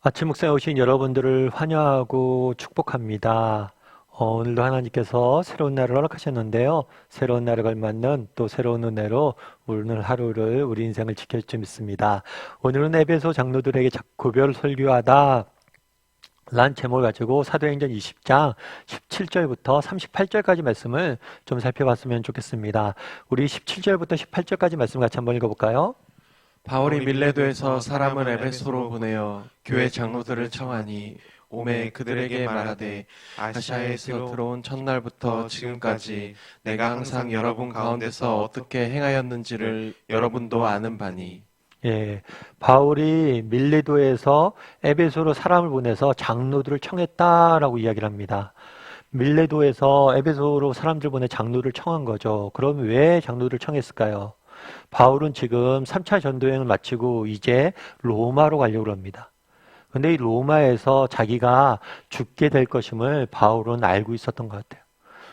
아침 묵상에 오신 여러분들을 환영하고 축복합니다. 오늘도 하나님께서 새로운 날을 허락하셨는데요. 새로운 날을 걸맞는 또 새로운 은혜로 오늘 하루를 우리 인생을 지킬 줄 믿습니다. 오늘은 에베소 장로들에게 고별 설교하다 란 제목을 가지고 사도행전 20장 17절부터 38절까지 말씀을 좀 살펴봤으면 좋겠습니다. 우리 17절부터 18절까지 말씀 같이 한번 읽어볼까요? 바울이 밀레도에서 사람을 에베소로 보내어 교회 장로들을 청하니 오매 그들에게 말하되 아시아에서 들어온 첫날부터 지금까지 내가 항상 여러분 가운데서 어떻게 행하였는지를 여러분도 아는 바니. 예, 바울이 밀레도에서 에베소로 사람을 보내서 장로들을 청했다라고 이야기를 합니다. 밀레도에서 에베소로 사람들 보내 장로를 청한 거죠. 그럼 왜 장로를 청했을까요? 바울은 지금 3차 전도여행을 마치고 이제 로마로 가려고 합니다. 근데 이 로마에서 자기가 죽게 될 것임을 바울은 알고 있었던 것 같아요.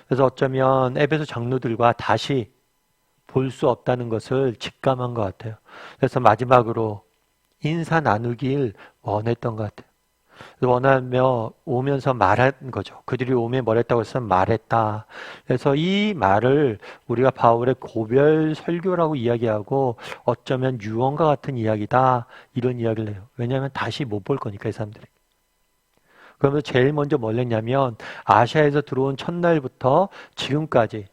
그래서 어쩌면 에베소 장로들과 다시 볼 수 없다는 것을 직감한 것 같아요. 그래서 마지막으로 인사 나누길 원했던 것 같아요. 원하며 오면서 말한 거죠. 그들이 오면 뭘 했다고 해서 말했다. 그래서 이 말을 우리가 바울의 고별 설교라고 이야기하고 어쩌면 유언과 같은 이야기다. 이런 이야기를 해요. 왜냐하면 다시 못 볼 거니까 이 사람들이. 그러면서 제일 먼저 뭘 했냐면 아시아에서 들어온 첫날부터 지금까지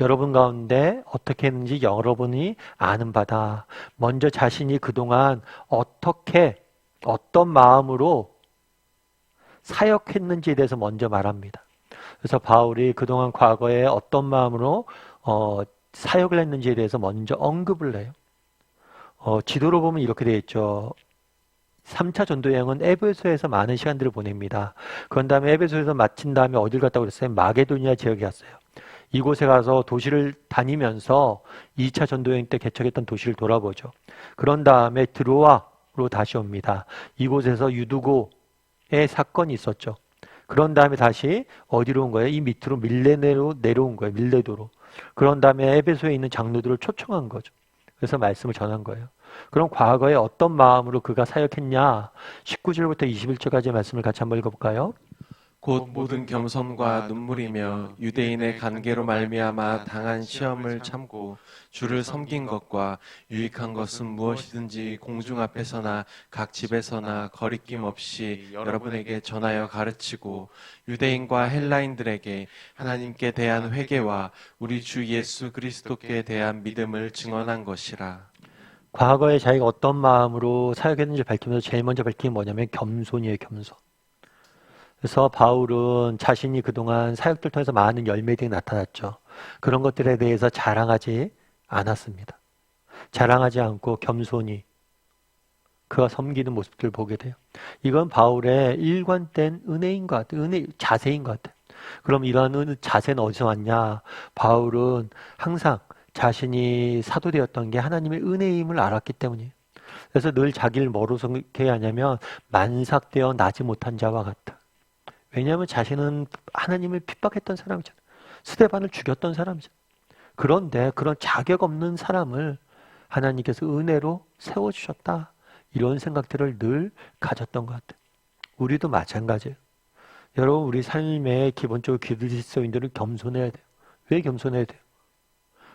여러분 가운데 어떻게 했는지 여러분이 아는 바다. 먼저 자신이 그동안 어떻게 어떤 마음으로 사역했는지에 대해서 먼저 말합니다. 그래서 바울이 그동안 과거에 어떤 마음으로 사역을 했는지에 대해서 먼저 언급을 해요. 지도로 보면 이렇게 되어 있죠. 3차 전도여행은 에베소에서 많은 시간들을 보냅니다. 그런 다음에 에베소에서 마친 다음에 어딜 갔다고 그랬어요? 마게도니아 지역에 갔어요. 이곳에 가서 도시를 다니면서 2차 전도여행 때 개척했던 도시를 돌아보죠. 그런 다음에 드로아로 다시 옵니다. 이곳에서 유두고의 사건이 있었죠. 그런 다음에 다시 어디로 온 거예요? 이 밑으로 밀레네로 내려온 거예요. 밀레도로. 그런 다음에 에베소에 있는 장로들을 초청한 거죠. 그래서 말씀을 전한 거예요. 그럼 과거에 어떤 마음으로 그가 사역했냐? 19절부터 21절까지의 말씀을 같이 한번 읽어볼까요? 곧 모든 겸손과 눈물이며 유대인의 관계로 말미암아 당한 시험을 참고 주를 섬긴 것과 유익한 것은 무엇이든지 공중 앞에서나 각 집에서나 거리낌 없이 여러분에게 전하여 가르치고 유대인과 헬라인들에게 하나님께 대한 회개와 우리 주 예수 그리스도께 대한 믿음을 증언한 것이라. 과거에 자기가 어떤 마음으로 사역했는지 밝히면서 제일 먼저 밝힌 게 뭐냐면 겸손이에요, 겸손. 그래서 바울은 자신이 그동안 사역들 통해서 많은 열매들이 나타났죠. 그런 것들에 대해서 자랑하지 않았습니다. 자랑하지 않고 겸손히 그가 섬기는 모습들을 보게 돼요. 이건 바울의 일관된 은혜인 것 같아요. 자세인 것 같아요. 그럼 이러한 자세는 어디서 왔냐? 바울은 항상 자신이 사도되었던 게 하나님의 은혜임을 알았기 때문이에요. 그래서 늘 자기를 뭐로 생각하냐면 만삭되어 나지 못한 자와 같다. 왜냐하면 자신은 하나님을 핍박했던 사람이잖아요. 스데반을 죽였던 사람이잖아요. 그런데 그런 자격 없는 사람을 하나님께서 은혜로 세워주셨다. 이런 생각들을 늘 가졌던 것 같아요. 우리도 마찬가지예요. 여러분 우리 삶의 기본적으로 그리스도인들은 겸손해야 돼요. 왜 겸손해야 돼요?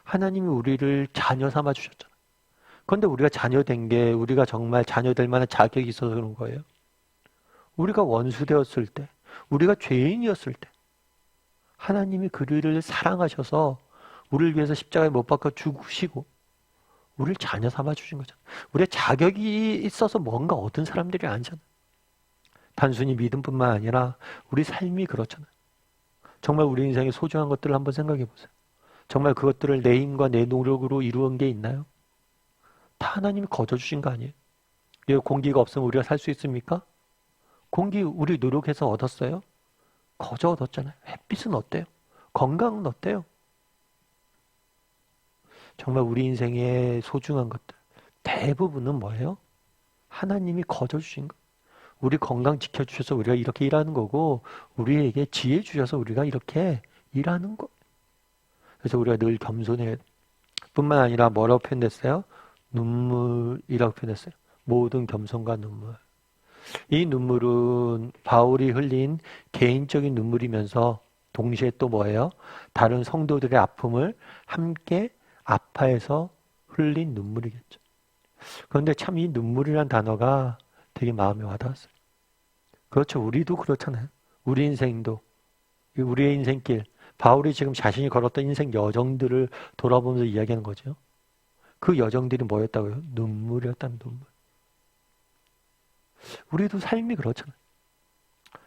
하나님이 우리를 자녀 삼아 주셨잖아요. 그런데 우리가 자녀 된 게 우리가 정말 자녀 될 만한 자격이 있어서 그런 거예요. 우리가 원수 되었을 때, 우리가 죄인이었을 때 하나님이 그를 사랑하셔서 우리를 위해서 십자가에 못 박혀 죽으시고 우리를 자녀 삼아 주신 거잖아요. 우리의 자격이 있어서 뭔가 얻은 사람들이 아니잖아요. 단순히 믿음뿐만 아니라 우리 삶이 그렇잖아요. 정말 우리 인생의 소중한 것들을 한번 생각해 보세요. 정말 그것들을 내 힘과 내 노력으로 이루은 게 있나요? 다 하나님이 거저 주신 거 아니에요? 이 공기가 없으면 우리가 살 수 있습니까? 공기 우리 노력해서 얻었어요? 거저 얻었잖아요. 햇빛은 어때요? 건강은 어때요? 정말 우리 인생의 소중한 것들 대부분은 뭐예요? 하나님이 거저 주신 거. 우리 건강 지켜주셔서 우리가 이렇게 일하는 거고 우리에게 지혜 주셔서 우리가 이렇게 일하는 거. 그래서 우리가 늘 겸손해야 돼. 뿐만 아니라 뭐라고 표현했어요? 눈물이라고 표현했어요. 모든 겸손과 눈물. 이 눈물은 바울이 흘린 개인적인 눈물이면서 동시에 또 뭐예요? 다른 성도들의 아픔을 함께 아파해서 흘린 눈물이겠죠. 그런데 참 이 눈물이란 단어가 되게 마음에 와닿았어요. 그렇죠. 우리도 그렇잖아요. 우리 인생도, 우리의 인생길, 바울이 지금 자신이 걸었던 인생 여정들을 돌아보면서 이야기하는 거죠. 그 여정들이 뭐였다고요? 눈물이었다는 눈물. 우리도 삶이 그렇잖아요.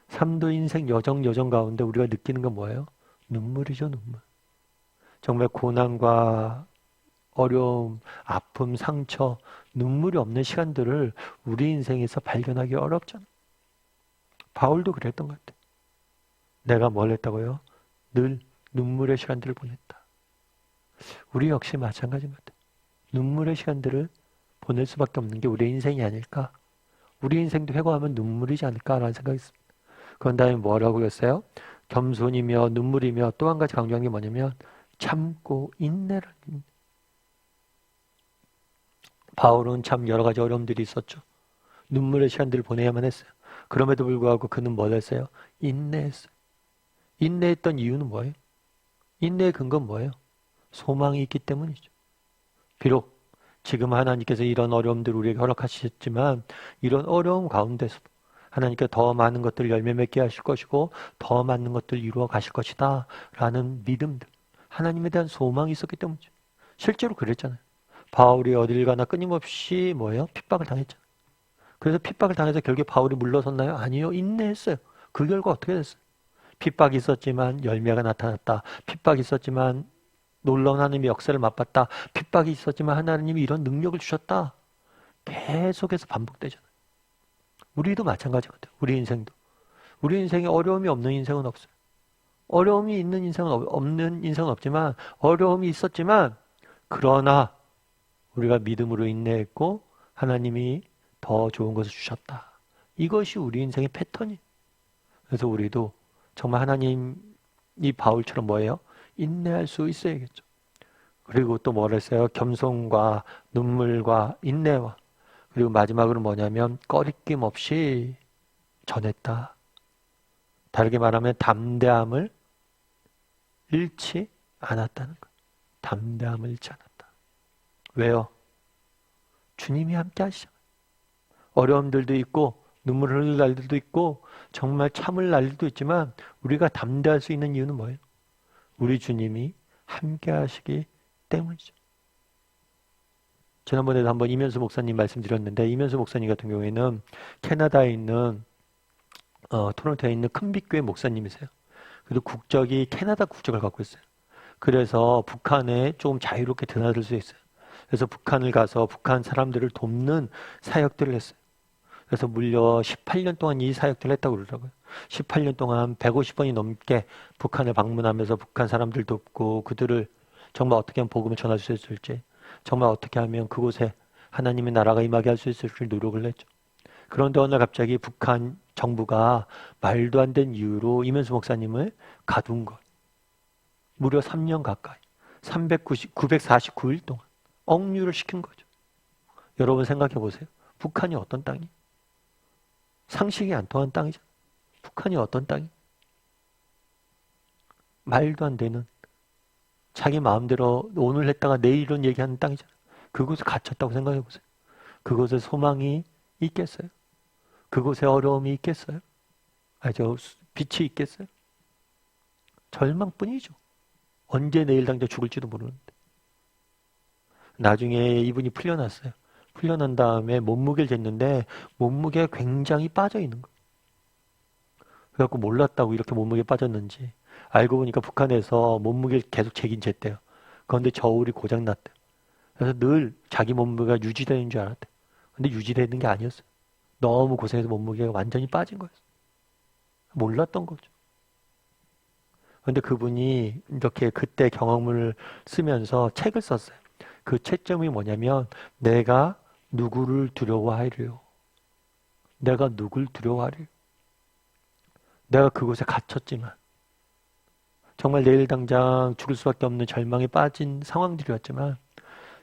삶도 인생 여정 가운데 우리가 느끼는 건 뭐예요? 눈물이죠, 눈물. 정말 고난과 어려움, 아픔, 상처, 눈물이 없는 시간들을 우리 인생에서 발견하기 어렵잖아요. 바울도 그랬던 것 같아요. 내가 뭘 했다고요? 늘 눈물의 시간들을 보냈다. 우리 역시 마찬가지인 것 같아요. 눈물의 시간들을 보낼 수밖에 없는 게 우리의 인생이 아닐까? 우리 인생도 회고하면 눈물이지 않을까라는 생각이 있습니다. 그런 다음에 뭐라고 했어요? 겸손이며 눈물이며 또 한 가지 강조한 게 뭐냐면 참고 인내라는. 바울은 참 여러 가지 어려움들이 있었죠. 눈물의 시간들을 보내야만 했어요. 그럼에도 불구하고 그는 뭘 했어요? 인내했어요. 인내했던 이유는 뭐예요? 인내의 근거는 뭐예요? 소망이 있기 때문이죠. 비록 지금 하나님께서 이런 어려움들을 우리에게 허락하셨지만 이런 어려움 가운데서도 하나님께 더 많은 것들을 열매 맺게 하실 것이고 더 많은 것들을 이루어 가실 것이다 라는 믿음들, 하나님에 대한 소망이 있었기 때문이죠. 실제로 그랬잖아요. 바울이 어딜 가나 끊임없이 뭐예요? 핍박을 당했잖아요. 그래서 핍박을 당해서 결국에 바울이 물러섰나요? 아니요. 인내했어요. 그 결과 어떻게 됐어요? 핍박이 있었지만 열매가 나타났다. 핍박이 있었지만 놀라운 하나님의 역사를 맛봤다. 핍박이 있었지만 하나님이 이런 능력을 주셨다. 계속해서 반복되잖아요. 우리도 마찬가지 같아요. 우리 인생도. 우리 인생에 어려움이 없는 인생은 없어요. 어려움이 있는 인생은 없는 인생은 없지만 어려움이 있었지만 그러나 우리가 믿음으로 인내했고 하나님이 더 좋은 것을 주셨다. 이것이 우리 인생의 패턴이에요. 그래서 우리도 정말 하나님이 바울처럼 뭐예요? 인내할 수 있어야겠죠. 그리고 또 뭐라 했어요? 겸손과 눈물과 인내와 그리고 마지막으로 뭐냐면 꺼리낌 없이 전했다. 다르게 말하면 담대함을 잃지 않았다는 것. 담대함을 잃지 않았다. 왜요? 주님이 함께 하시잖아요. 어려움들도 있고 눈물을 흘릴 날들도 있고 정말 참을 날들도 있지만 우리가 담대할 수 있는 이유는 뭐예요? 우리 주님이 함께 하시기 때문이죠. 지난번에도 한번 이면수 목사님 말씀드렸는데 이면수 목사님 같은 경우에는 캐나다에 있는 토론토에 있는 큰빛교회 목사님이세요. 그리고 국적이 캐나다 국적을 갖고 있어요. 그래서 북한에 좀 자유롭게 드나들 수 있어요. 그래서 북한을 가서 북한 사람들을 돕는 사역들을 했어요. 그래서 무려 18년 동안 이 사역들을 했다고 그러더라고요. 18년 동안 150번이 넘게 북한을 방문하면서 북한 사람들 돕고 그들을 정말 어떻게 하면 복음을 전할 수 있을지, 정말 어떻게 하면 그곳에 하나님의 나라가 임하게 할 수 있을지 노력을 했죠. 그런데 어느 날 갑자기 북한 정부가 말도 안 된 이유로 이면수 목사님을 가둔 것. 무려 3년 가까이, 949일 동안 억류를 시킨 거죠. 여러분 생각해 보세요. 북한이 어떤 땅이? 상식이 안 통한 땅이잖아요. 북한이 어떤 땅이? 말도 안 되는 자기 마음대로 오늘 했다가 내일은 얘기하는 땅이잖아요. 그곳에 갇혔다고 생각해 보세요. 그곳에 소망이 있겠어요? 그곳에 어려움이 있겠어요? 빛이 있겠어요? 절망뿐이죠. 언제 내일 당장 죽을지도 모르는데. 나중에 이분이 풀려났어요. 풀려난 다음에 몸무게를 쟀는데 몸무게가 굉장히 빠져 있는 거예요. 그래갖고 몰랐다고 이렇게 몸무게 빠졌는지 알고 보니까 북한에서 몸무게를 계속 재긴 쟀대요. 그런데 저울이 고장났대요. 그래서 늘 자기 몸무게가 유지되는 줄 알았대요. 근데 유지되는 게 아니었어요. 너무 고생해서 몸무게가 완전히 빠진 거였어요. 몰랐던 거죠. 그런데 그분이 이렇게 그때 경험을 쓰면서 책을 썼어요. 그 채점이 뭐냐면 내가 누구를 두려워하리요. 내가 누굴 두려워하리요. 내가 그곳에 갇혔지만 정말 내일 당장 죽을 수밖에 없는 절망에 빠진 상황들이었지만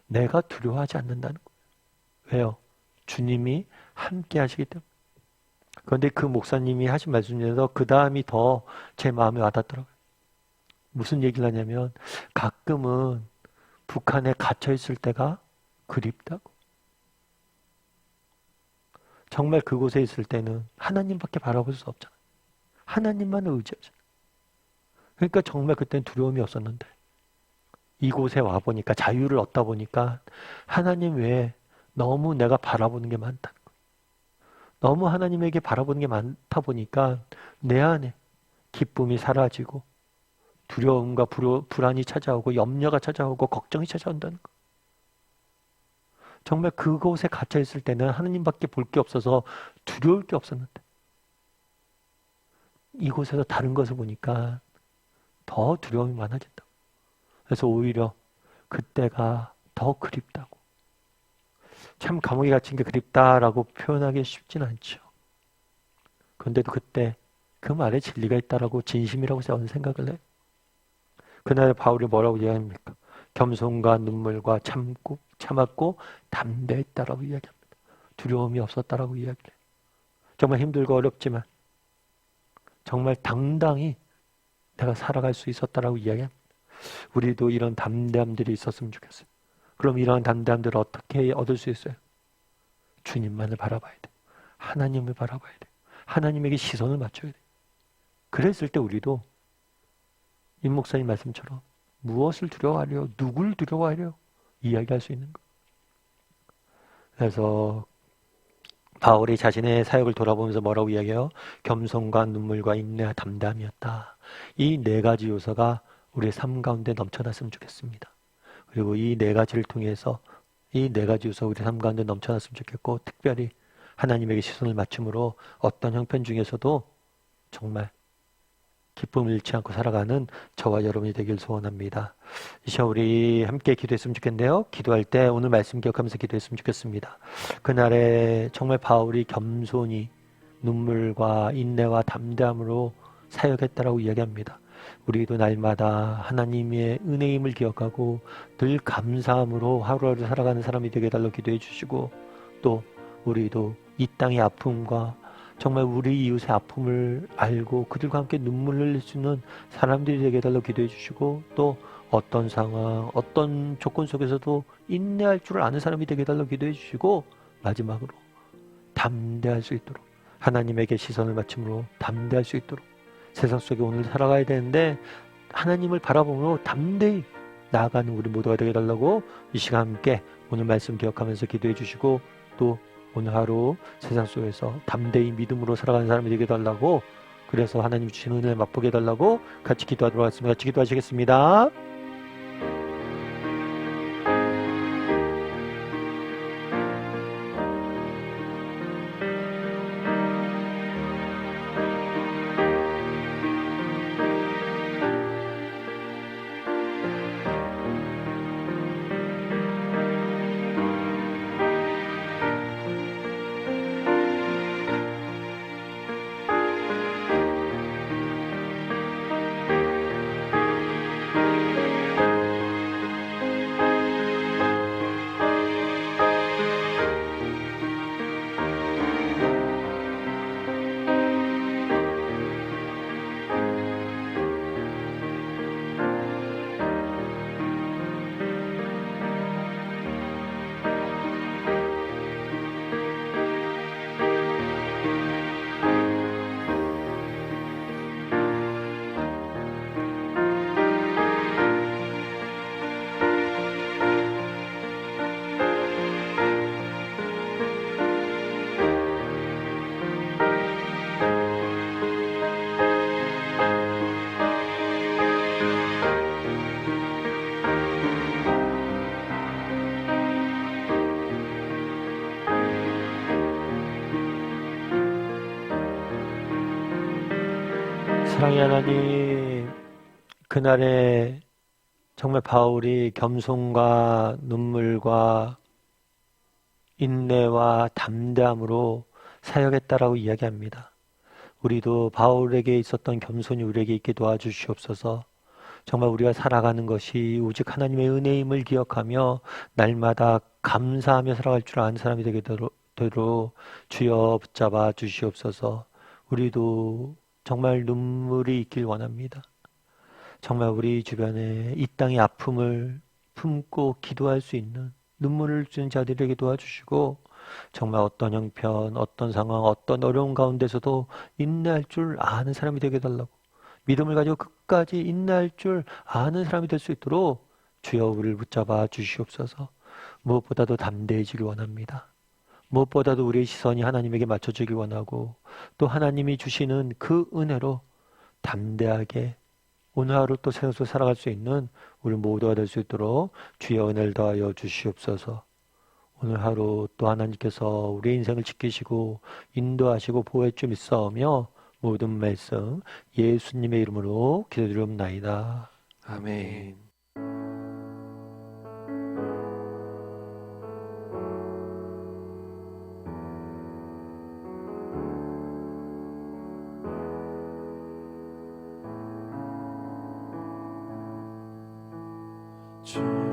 내가 두려워하지 않는다는 거예요. 왜요? 주님이 함께 하시기 때문에. 그런데 그 목사님이 하신 말씀 중에서 그 다음이 더 제 마음에 와닿더라고요. 무슨 얘기를 하냐면 가끔은 북한에 갇혀 있을 때가 그립다고. 정말 그곳에 있을 때는 하나님밖에 바라볼 수 없잖아요. 하나님만을 의지하잖아요. 그러니까 정말 그때는 두려움이 없었는데 이곳에 와보니까 자유를 얻다 보니까 하나님 외에 너무 내가 바라보는 게 많다는 거예요. 너무 하나님에게 바라보는 게 많다 보니까 내 안에 기쁨이 사라지고 두려움과 불안이 찾아오고 염려가 찾아오고 걱정이 찾아온다는 거. 정말 그곳에 갇혀 있을 때는 하나님밖에 볼 게 없어서 두려울 게 없었는데 이곳에서 다른 것을 보니까 더 두려움이 많아진다. 그래서 오히려 그때가 더 그립다고. 참 감옥에 갇힌 게 그립다라고 표현하기 쉽진 않죠. 그런데도 그때 그 말에 진리가 있다라고 진심이라고 저는 생각을 해요. 그날 바울이 뭐라고 이야기합니까? 겸손과 눈물과 참았고 담대했다라고 이야기합니다. 두려움이 없었다라고 이야기해요. 정말 힘들고 어렵지만 정말 당당히 내가 살아갈 수 있었다라고 이야기합니다. 우리도 이런 담대함들이 있었으면 좋겠어요. 그럼 이런 담대함들을 어떻게 얻을 수 있어요? 주님만을 바라봐야 돼요. 하나님을 바라봐야 돼요. 하나님에게 시선을 맞춰야 돼요. 그랬을 때 우리도 임 목사님 말씀처럼 무엇을 두려워하려, 누굴 두려워하려 이야기할 수 있는 것. 그래서 바울이 자신의 사역을 돌아보면서 뭐라고 이야기해요? 겸손과 눈물과 인내와 담담이었다. 이 네 가지 요소가 우리의 삶 가운데 넘쳐났으면 좋겠습니다. 그리고 이 네 가지를 통해서 이 네 가지 요소 우리 삶 가운데 넘쳐났으면 좋겠고 특별히 하나님에게 시선을 맞춤으로 어떤 형편 중에서도 정말 기쁨을 잃지 않고 살아가는 저와 여러분이 되길 소원합니다. 이 시간 우리 함께 기도했으면 좋겠는데요. 기도할 때 오늘 말씀 기억하면서 기도했으면 좋겠습니다. 그날에 정말 바울이 겸손히 눈물과 인내와 담대함으로 사역했다라고 이야기합니다. 우리도 날마다 하나님의 은혜임을 기억하고 늘 감사함으로 하루하루 살아가는 사람이 되게 해달라고 기도해 주시고 또 우리도 이 땅의 아픔과 정말 우리 이웃의 아픔을 알고 그들과 함께 눈물을 흘릴 수 있는 사람들이 되게 해달라고 기도해 주시고 또 어떤 상황, 어떤 조건 속에서도 인내할 줄 아는 사람이 되게 해달라고 기도해 주시고 마지막으로 담대할 수 있도록 하나님에게 시선을 맞춤으로 담대할 수 있도록 세상 속에 오늘 살아가야 되는데 하나님을 바라보므로 담대히 나아가는 우리 모두가 되게 해달라고 이 시간 함께 오늘 말씀 기억하면서 기도해 주시고 또 오늘 하루 세상 속에서 담대히 믿음으로 살아가는 사람이 되게 해달라고 그래서 하나님 주신 은혜를 맛보게 해달라고 같이 기도하도록 하겠습니다. 같이 기도하시겠습니다. 사랑의 하나님, 그날에 정말 바울이 겸손과 눈물과 인내와 담대함으로 사역했다라고 이야기합니다. 우리도 바울에게 있었던 겸손이 우리에게 있게 도와주시옵소서. 정말 우리가 살아가는 것이 오직 하나님의 은혜임을 기억하며 날마다 감사하며 살아갈 줄 아는 사람이 되게 있도록 주여 붙잡아 주시옵소서. 우리도 정말 눈물이 있길 원합니다. 정말 우리 주변에 이 땅의 아픔을 품고 기도할 수 있는 눈물을 주는 자들에게 도와주시고, 정말 어떤 형편, 어떤 상황, 어떤 어려운 가운데서도 인내할 줄 아는 사람이 되게 해달라고, 믿음을 가지고 끝까지 인내할 줄 아는 사람이 될 수 있도록 주여 우리를 붙잡아 주시옵소서. 무엇보다도 담대해지길 원합니다. 무엇보다도 우리의 시선이 하나님에게 맞춰지길 원하고, 또 하나님이 주시는 그 은혜로 담대하게 오늘 하루 또 세상에서 살아갈 수 있는 우리 모두가 될 수 있도록 주의 은혜를 더하여 주시옵소서. 오늘 하루 또 하나님께서 우리의 인생을 지키시고 인도하시고 보호해 주 믿사오며 모든 말씀 예수님의 이름으로 기도드리옵나이다. 아멘. 주